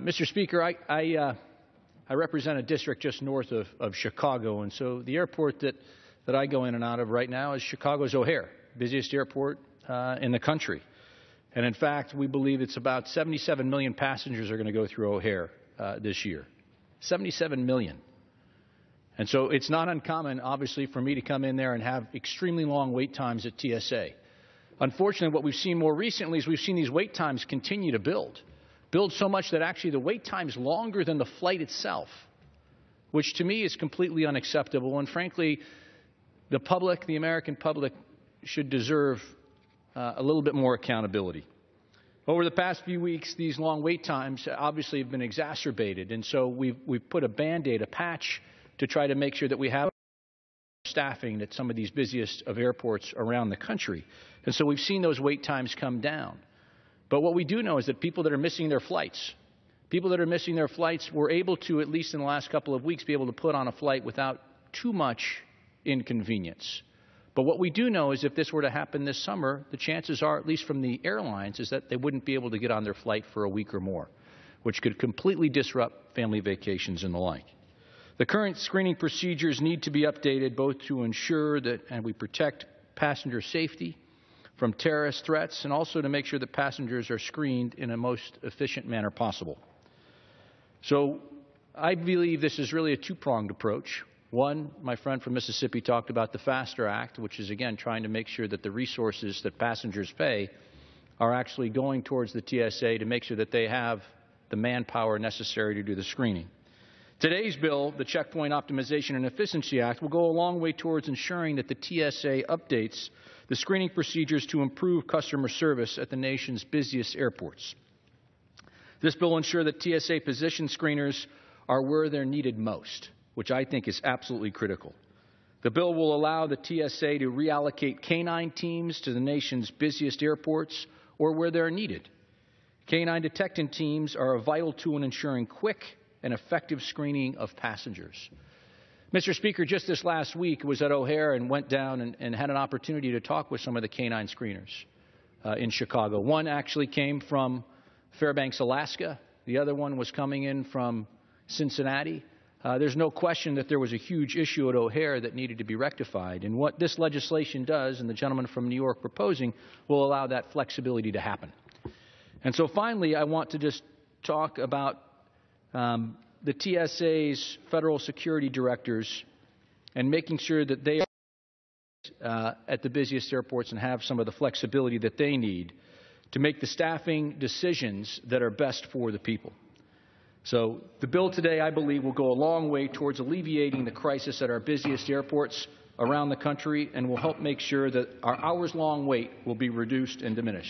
Mr. Speaker, I represent a district just north of Chicago, and so the airport that I go in and out of right now is Chicago's O'Hare, busiest airport in the country. And in fact, we believe it's about 77 million passengers are going to go through O'Hare this year. 77 million. And so it's not uncommon, obviously, for me to come in there and have extremely long wait times at TSA. Unfortunately, what we've seen more recently is we've seen these wait times continue to build so much that actually the wait time is longer than the flight itself, which to me is completely unacceptable. And frankly, the public, the American public, should deserve a little bit more accountability. Over the past few weeks, these long wait times obviously have been exacerbated, and so we've put a Band-Aid, a patch, to try to make sure that we have staffing at some of these busiest of airports around the country. And so we've seen those wait times come down. But what we do know is that people that are missing their flights, were able to, at least in the last couple of weeks, be able to put on a flight without too much inconvenience. But what we do know is if this were to happen this summer, the chances are, at least from the airlines, is that they wouldn't be able to get on their flight for a week or more, which could completely disrupt family vacations and the like. The current screening procedures need to be updated both to ensure that we protect passenger safety from terrorist threats and also to make sure that passengers are screened in a most efficient manner possible. So I believe this is really a two-pronged approach. One, my friend from Mississippi talked about the FASTER Act, which is, again, trying to make sure that the resources that passengers pay are actually going towards the TSA to make sure that they have the manpower necessary to do the screening. Today's bill, the Checkpoint Optimization and Efficiency Act, will go a long way towards ensuring that the TSA updates the screening procedures to improve customer service at the nation's busiest airports. This bill will ensure that TSA position screeners are where they're needed most, which I think is absolutely critical. The bill will allow the TSA to reallocate canine teams to the nation's busiest airports or where they're needed. Canine detection teams are a vital tool in ensuring quick and effective screening of passengers. Mr. Speaker, just this last week was at O'Hare and went down and had an opportunity to talk with some of the canine screeners in Chicago. One actually came from Fairbanks, Alaska. The other one was coming in from Cincinnati. There's no question that there was a huge issue at O'Hare that needed to be rectified. And what this legislation does, and the gentleman from New York proposing, will allow that flexibility to happen. And so finally, I want to just talk about the TSA's federal security directors and making sure that they are at the busiest airports and have some of the flexibility that they need to make the staffing decisions that are best for the people. So the bill today, I believe, will go a long way towards alleviating the crisis at our busiest airports around the country and will help make sure that our hours-long wait will be reduced and diminished.